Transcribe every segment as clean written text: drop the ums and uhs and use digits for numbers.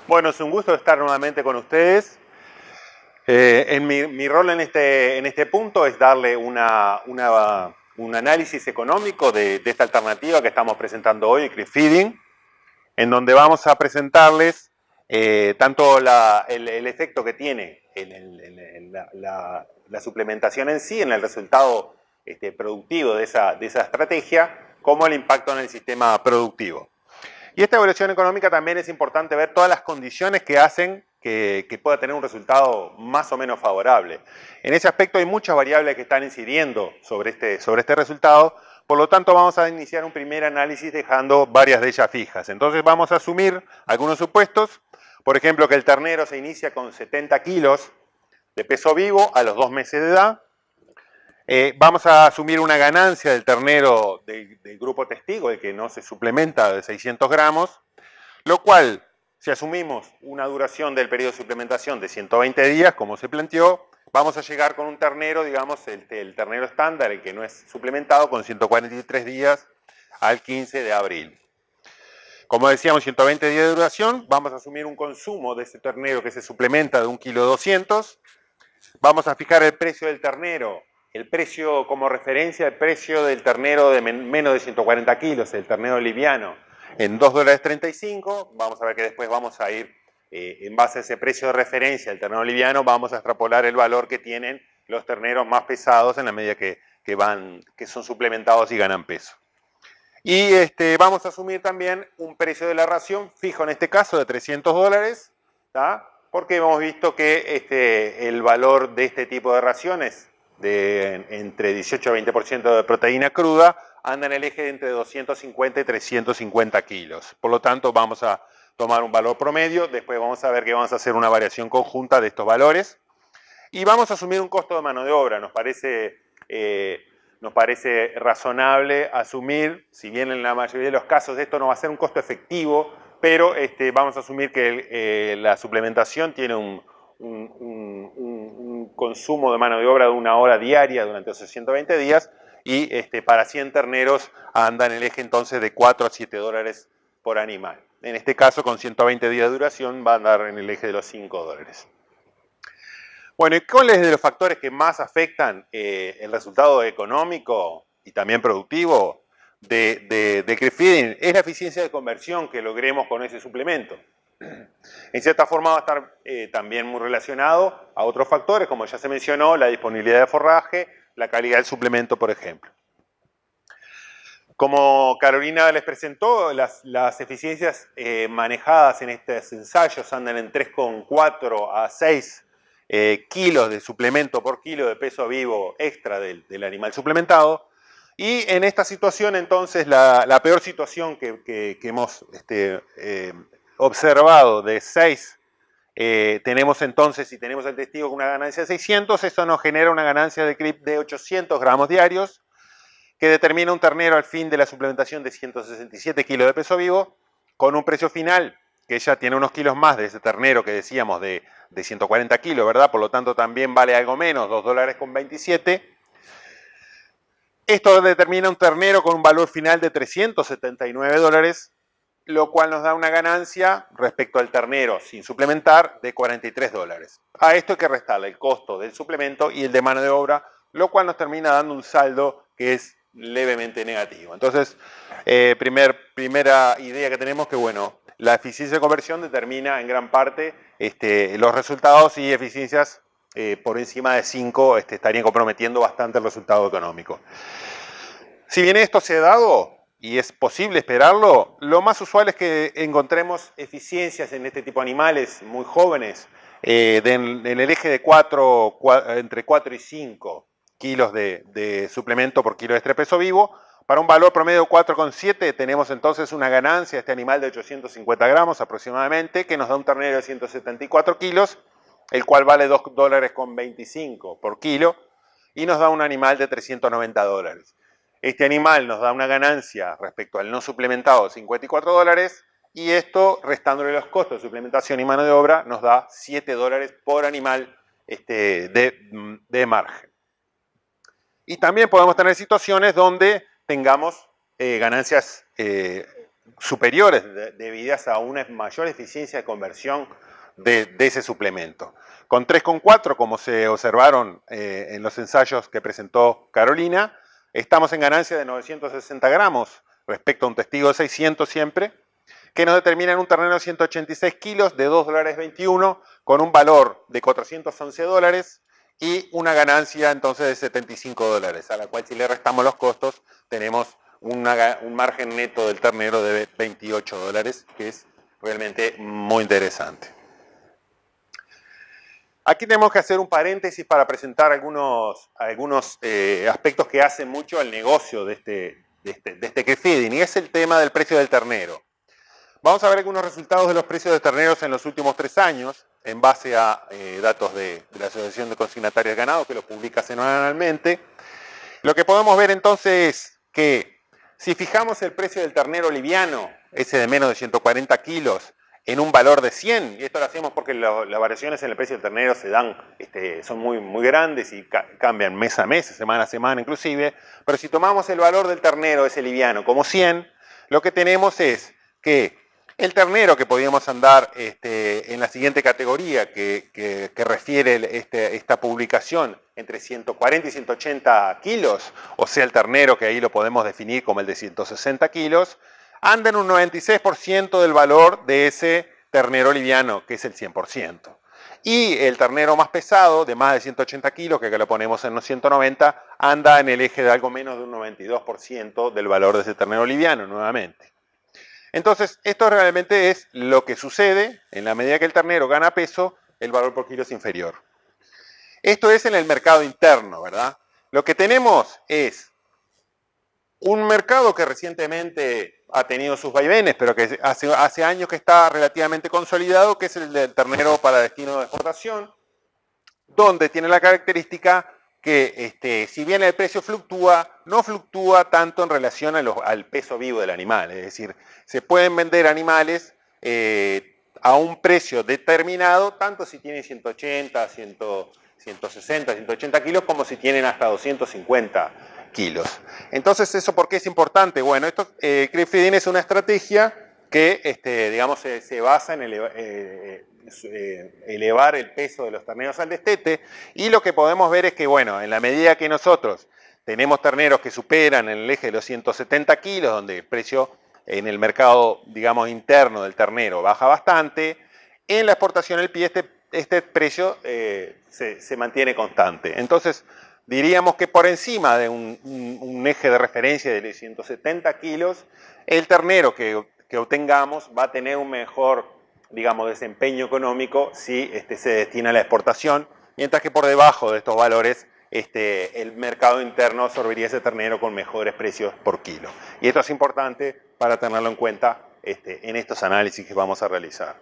Bueno, es un gusto estar nuevamente con ustedes. Mi rol en este punto es darle un análisis económico de esta alternativa que estamos presentando hoy, Crib Feeding, en donde vamos a presentarles tanto el efecto que tiene en la suplementación en sí, en el resultado productivo de esa estrategia, como el impacto en el sistema productivo. Y esta evaluación económica también es importante ver todas las condiciones que hacen que pueda tener un resultado más o menos favorable. En ese aspecto hay muchas variables que están incidiendo sobre este resultado, por lo tanto vamos a iniciar un primer análisis dejando varias de ellas fijas. Entonces vamos a asumir algunos supuestos, por ejemplo que el ternero se inicia con 70 kilos de peso vivo a los 2 meses de edad. Vamos a asumir una ganancia del ternero del grupo testigo, el que no se suplementa, de 600 gramos, lo cual, si asumimos una duración del periodo de suplementación de 120 días, como se planteó, vamos a llegar con un ternero, digamos, el ternero estándar, el que no es suplementado, con 143 días al 15 de abril. Como decíamos, 120 días de duración, vamos a asumir un consumo de ese ternero que se suplementa de 1,2 kg. Vamos a fijar el precio del ternero, el precio como referencia, el precio del ternero de menos de 140 kilos, el ternero liviano, en $2.35. Vamos a ver que después vamos a ir, en base a ese precio de referencia del ternero liviano, vamos a extrapolar el valor que tienen los terneros más pesados en la medida que son suplementados y ganan peso. Y vamos a asumir también un precio de la ración fijo, en este caso de $300, ¿tá? Porque hemos visto que el valor de este tipo de raciones, de entre 18 a 20% de proteína cruda, anda en el eje de entre 250 y 350 kilos. Por lo tanto, vamos a tomar un valor promedio, después vamos a ver que vamos a hacer una variación conjunta de estos valores. Y vamos a asumir un costo de mano de obra. Nos parece razonable asumir, si bien en la mayoría de los casos esto no va a ser un costo efectivo, pero vamos a asumir que la suplementación tiene un consumo de mano de obra de 1 hora diaria durante esos 120 días y para 100 terneros anda en el eje entonces de 4 a 7 dólares por animal. En este caso, con 120 días de duración, va a andar en el eje de los 5 dólares. Bueno, ¿y cuáles de los factores que más afectan el resultado económico y también productivo de Crib Feeding? Es la eficiencia de conversión que logremos con ese suplemento. En cierta forma va a estar también muy relacionado a otros factores, como ya se mencionó, la disponibilidad de forraje, la calidad del suplemento, por ejemplo. Como Carolina les presentó, las eficiencias manejadas en estos ensayos andan en 3,4 a 6 kilos de suplemento por kilo de peso vivo extra del animal suplementado. Y en esta situación, entonces, la peor situación que hemos observado de 6, tenemos entonces, si tenemos el testigo con una ganancia de 600, eso nos genera una ganancia de Crib de 800 gramos diarios, que determina un ternero al fin de la suplementación de 167 kilos de peso vivo, con un precio final que ya tiene unos kilos más de ese ternero que decíamos de 140 kilos, ¿verdad? Por lo tanto también vale algo menos, $2.27. Esto determina un ternero con un valor final de $379, lo cual nos da una ganancia respecto al ternero sin suplementar de $43. A esto hay que restarle el costo del suplemento y el de mano de obra, lo cual nos termina dando un saldo que es levemente negativo. Entonces, primera idea que tenemos que, bueno, la eficiencia de conversión determina en gran parte los resultados, y eficiencias por encima de 5 estarían comprometiendo bastante el resultado económico. Si bien esto se ha dado y es posible esperarlo, lo más usual es que encontremos eficiencias en este tipo de animales muy jóvenes en el eje de entre 4 y 5 kilos de suplemento por kilo de peso vivo. Para un valor promedio de 4,7 tenemos entonces una ganancia de este animal de 850 gramos aproximadamente, que nos da un ternero de 174 kilos, el cual vale $2.25 por kilo, y nos da un animal de $390. Este animal nos da una ganancia respecto al no suplementado de $54, y esto, restándole los costos de suplementación y mano de obra, nos da $7 por animal de margen. Y también podemos tener situaciones donde tengamos ganancias superiores debidas a una mayor eficiencia de conversión de ese suplemento. Con 3,4, como se observaron en los ensayos que presentó Carolina, estamos en ganancia de 960 gramos respecto a un testigo de 600 siempre, que nos determina en un ternero de 186 kilos de $2.21 con un valor de $411 y una ganancia entonces de $75, a la cual si le restamos los costos tenemos un margen neto del ternero de $28, que es realmente muy interesante. Aquí tenemos que hacer un paréntesis para presentar algunos aspectos que hacen mucho al negocio de este CREFeeding, y es el tema del precio del ternero. Vamos a ver algunos resultados de los precios de terneros en los últimos 3 años, en base a datos de la Asociación de Consignatarios de Ganado, que los publica semanalmente. Lo que podemos ver entonces es que si fijamos el precio del ternero liviano, ese de menos de 140 kilos, en un valor de 100, y esto lo hacemos porque las variaciones en el precio del ternero se dan, son muy grandes y cambian mes a mes, semana a semana inclusive, pero si tomamos el valor del ternero, ese liviano, como 100, lo que tenemos es que el ternero que podíamos andar en la siguiente categoría que refiere esta publicación entre 140 y 180 kilos, o sea el ternero que ahí lo podemos definir como el de 160 kilos, anda en un 96% del valor de ese ternero liviano, que es el 100%. Y el ternero más pesado, de más de 180 kilos, que acá lo ponemos en los 190, anda en el eje de algo menos de un 92% del valor de ese ternero liviano, nuevamente. Entonces, esto realmente es lo que sucede en la medida que el ternero gana peso, el valor por kilo es inferior. Esto es en el mercado interno, ¿verdad? Lo que tenemos es un mercado que recientemente ha tenido sus vaivenes, pero que hace años que está relativamente consolidado, que es el del ternero para destino de exportación, donde tiene la característica que si bien el precio fluctúa, no fluctúa tanto en relación al peso vivo del animal. Es decir, se pueden vender animales a un precio determinado, tanto si tienen 180, 160, 180 kilos, como si tienen hasta 250 kilos. Entonces, ¿eso por qué es importante? Bueno, CREFeeding es una estrategia que, digamos, se basa en elevar el peso de los terneros al destete, y lo que podemos ver es que, bueno, en la medida que nosotros tenemos terneros que superan en el eje de los 170 kilos, donde el precio en el mercado, digamos, interno del ternero baja bastante, en la exportación el pie este precio se mantiene constante. Entonces, diríamos que por encima de un eje de referencia de 170 kilos, el ternero que obtengamos va a tener un mejor, digamos, desempeño económico si se destina a la exportación, mientras que por debajo de estos valores el mercado interno absorbería ese ternero con mejores precios por kilo. Y esto es importante para tenerlo en cuenta en estos análisis que vamos a realizar.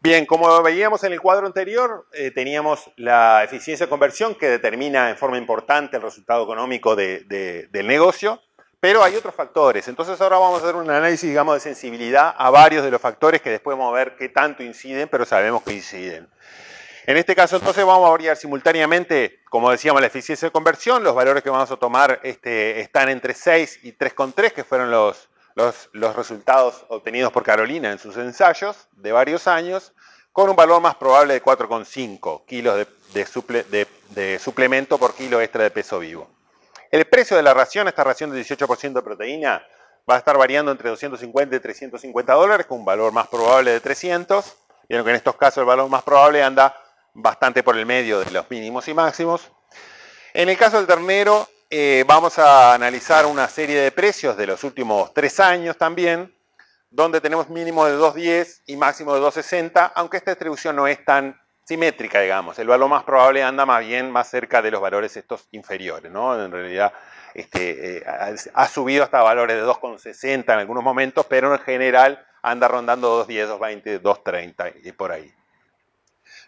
Bien, como veíamos en el cuadro anterior, teníamos la eficiencia de conversión que determina en forma importante el resultado económico del negocio, pero hay otros factores. Entonces ahora vamos a hacer un análisis, digamos, de sensibilidad a varios de los factores que después vamos a ver qué tanto inciden, pero sabemos que inciden. En este caso entonces vamos a variar simultáneamente, como decíamos, la eficiencia de conversión. Los valores que vamos a tomar están entre 6 y 3,3, que fueron los resultados obtenidos por Carolina en sus ensayos de varios años, con un valor más probable de 4,5 kilos de suplemento por kilo extra de peso vivo. El precio de la ración, esta ración de 18% de proteína, va a estar variando entre 250 y 350 dólares, con un valor más probable de 300. Vieron que en estos casos el valor más probable anda bastante por el medio de los mínimos y máximos. En el caso del ternero, vamos a analizar una serie de precios de los últimos 3 años también, donde tenemos mínimo de 2.10 y máximo de 2.60, aunque esta distribución no es tan simétrica, digamos. El valor más probable anda más bien más cerca de los valores estos inferiores, ¿no? En realidad ha subido hasta valores de 2,60 en algunos momentos, pero en general anda rondando 2.10, 2.20, 2.30 y por ahí.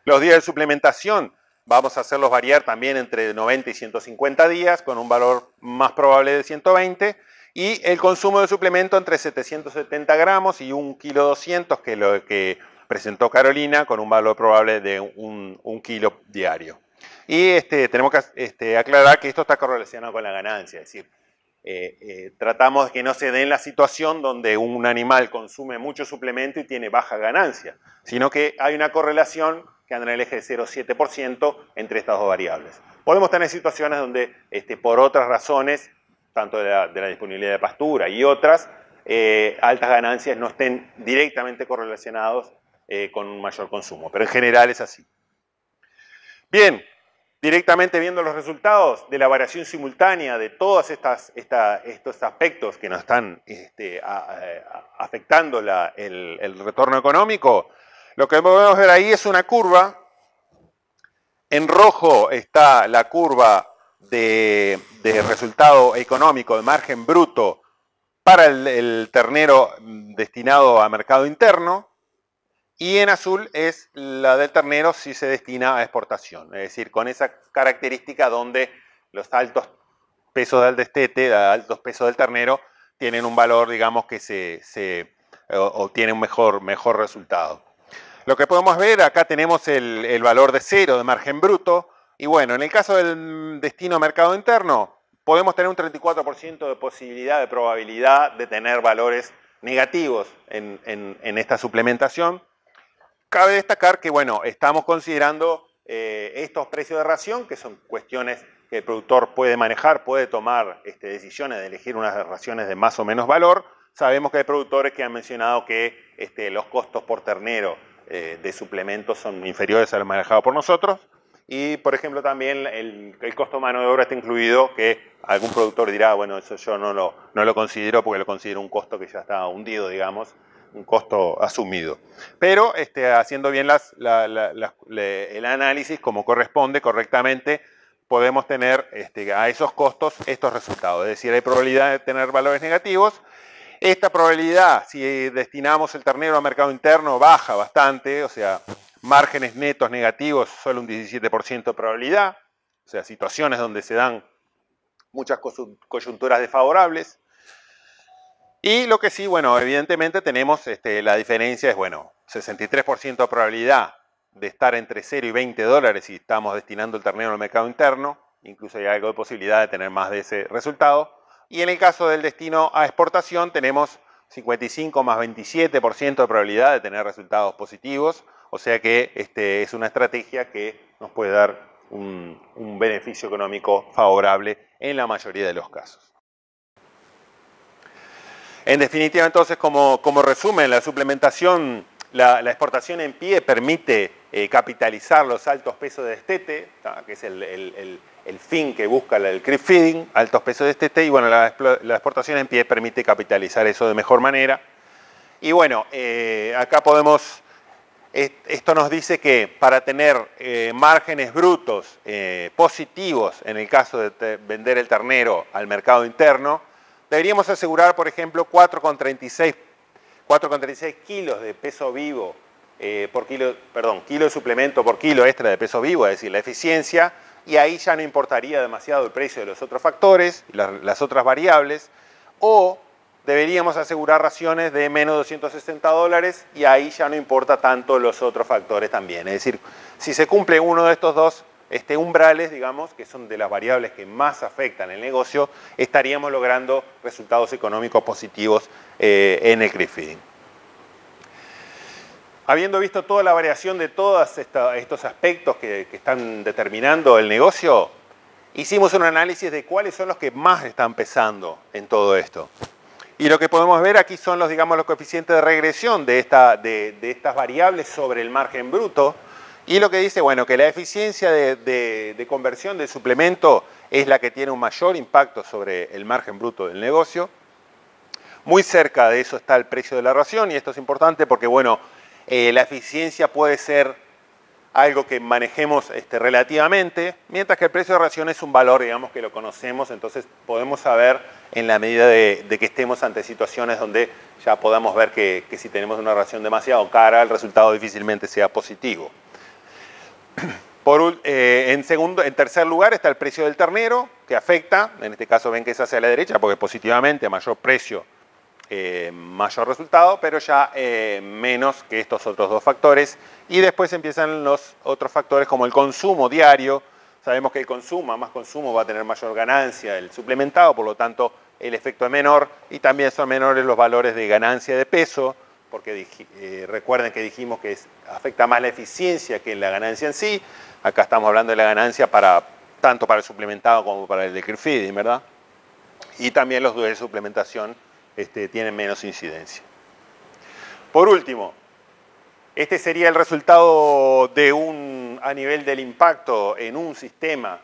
Los días de suplementación vamos a hacerlos variar también entre 90 y 150 días, con un valor más probable de 120, y el consumo de suplemento entre 770 gramos y 1,2 kg, que es lo que presentó Carolina, con un valor probable de 1 kilo diario. Y tenemos que aclarar que esto está correlacionado con la ganancia, es decir, tratamos de que no se dé en la situación donde un animal consume mucho suplemento y tiene baja ganancia, sino que hay una correlación que anda en el eje de 0,7% entre estas dos variables. Podemos tener situaciones donde por otras razones, tanto de la disponibilidad de pastura y otras, altas ganancias no estén directamente correlacionados con un mayor consumo, pero en general es así. Bien, directamente viendo los resultados de la variación simultánea de todos estos aspectos que nos están afectando el retorno económico, lo que podemos ver ahí es una curva. En rojo está la curva de resultado económico de margen bruto para el ternero destinado a mercado interno, y en azul es la del ternero si se destina a exportación, es decir, con esa característica donde los altos pesos del destete, altos pesos del ternero, tienen un valor, digamos, que se obtiene un mejor resultado. Lo que podemos ver, acá tenemos el valor de 0 de margen bruto, y bueno, en el caso del destino a mercado interno, podemos tener un 34% de posibilidad, de probabilidad de tener valores negativos en esta suplementación. Cabe destacar que, bueno, estamos considerando estos precios de ración, que son cuestiones que el productor puede manejar, puede tomar decisiones de elegir unas raciones de más o menos valor. Sabemos que hay productores que han mencionado que los costos por ternero de suplementos son inferiores a los manejados por nosotros. Y, por ejemplo, también el costo de mano de obra está incluido, que algún productor dirá, bueno, eso yo no lo considero porque lo considero un costo que ya está hundido, digamos, un costo asumido. Pero haciendo bien el análisis como corresponde, correctamente, podemos tener a esos costos estos resultados. Es decir, hay probabilidad de tener valores negativos. Esta probabilidad, si destinamos el ternero a mercado interno, baja bastante, o sea, márgenes netos negativos, solo un 17% de probabilidad, o sea, situaciones donde se dan muchas coyunturas desfavorables. Y lo que sí, bueno, evidentemente tenemos la diferencia es, bueno, 63% de probabilidad de estar entre 0 y 20 dólares si estamos destinando el ternero al mercado interno, incluso hay algo de posibilidad de tener más de ese resultado. Y en el caso del destino a exportación tenemos 55 más 27% de probabilidad de tener resultados positivos, o sea que es una estrategia que nos puede dar un beneficio económico favorable en la mayoría de los casos. En definitiva, entonces, como resumen, la suplementación, la exportación en pie permite capitalizar los altos pesos de destete, que es el fin que busca el creep feeding, altos pesos de destete, y bueno, la exportación en pie permite capitalizar eso de mejor manera. Y bueno, acá podemos, esto nos dice que para tener márgenes brutos positivos en el caso de vender el ternero al mercado interno, deberíamos asegurar, por ejemplo, 4,36 kilos de peso vivo kilo de suplemento por kilo extra de peso vivo, es decir, la eficiencia, y ahí ya no importaría demasiado el precio de los otros factores, las otras variables, o deberíamos asegurar raciones de menos 260 dólares y ahí ya no importa tanto los otros factores también. Es decir, si se cumple uno de estos dos umbrales, digamos, que son de las variables que más afectan el negocio, estaríamos logrando resultados económicos positivos en el creep feeding. Habiendo visto toda la variación de todos estos aspectos que están determinando el negocio, hicimos un análisis de cuáles son los que más están pesando en todo esto. Y lo que podemos ver aquí son los coeficientes de regresión de estas variables sobre el margen bruto. Y lo que dice, bueno, que la eficiencia de conversión del suplemento es la que tiene un mayor impacto sobre el margen bruto del negocio. Muy cerca de eso está el precio de la ración, y esto es importante porque, bueno, la eficiencia puede ser algo que manejemos relativamente, mientras que el precio de ración es un valor, digamos, que lo conocemos, entonces podemos saber en la medida de que estemos ante situaciones donde ya podamos ver que si tenemos una ración demasiado cara, el resultado difícilmente sea positivo. En tercer lugar está el precio del ternero, que afecta, en este caso ven que es hacia la derecha, porque positivamente mayor precio, mayor resultado, pero ya menos que estos otros dos factores. Y después empiezan los otros factores como el consumo diario. Sabemos que el consumo, a más consumo va a tener mayor ganancia el suplementado, por lo tanto el efecto es menor y también son menores los valores de ganancia de peso, porque recuerden que dijimos que afecta más la eficiencia que la ganancia en sí. Acá estamos hablando de la ganancia tanto para el suplementado como para el de creep feeding, ¿verdad? Y también los de suplementación tienen menos incidencia. Por último, este sería el resultado a nivel del impacto en un sistema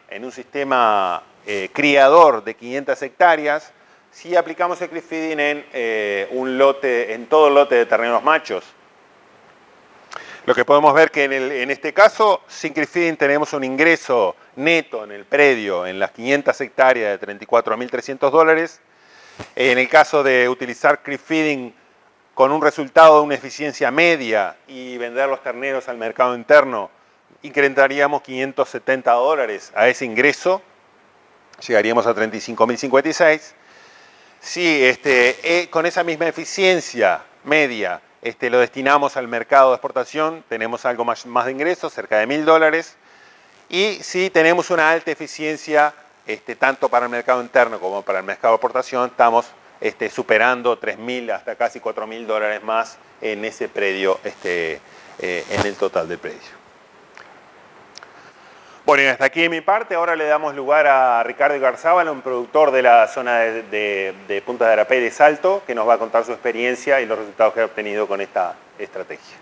criador de 500 hectáreas, si aplicamos el creep feeding en todo el lote de terneros machos. Lo que podemos ver que en este caso, sin creep feeding tenemos un ingreso neto en el predio en las 500 hectáreas de $34.300. En el caso de utilizar creep feeding con un resultado de una eficiencia media y vender los terneros al mercado interno, incrementaríamos $570 a ese ingreso, llegaríamos a 35.056. Si con esa misma eficiencia media lo destinamos al mercado de exportación, tenemos algo más de ingresos, cerca de $1.000. Y si tenemos una alta eficiencia, tanto para el mercado interno como para el mercado de exportación, estamos superando $3.000 hasta casi $4.000 más en ese predio, en el total del predio. Bueno, y hasta aquí de mi parte. Ahora le damos lugar a Ricardo Garzábal, un productor de la zona de Punta de Arapey de Salto, que nos va a contar su experiencia y los resultados que ha obtenido con esta estrategia.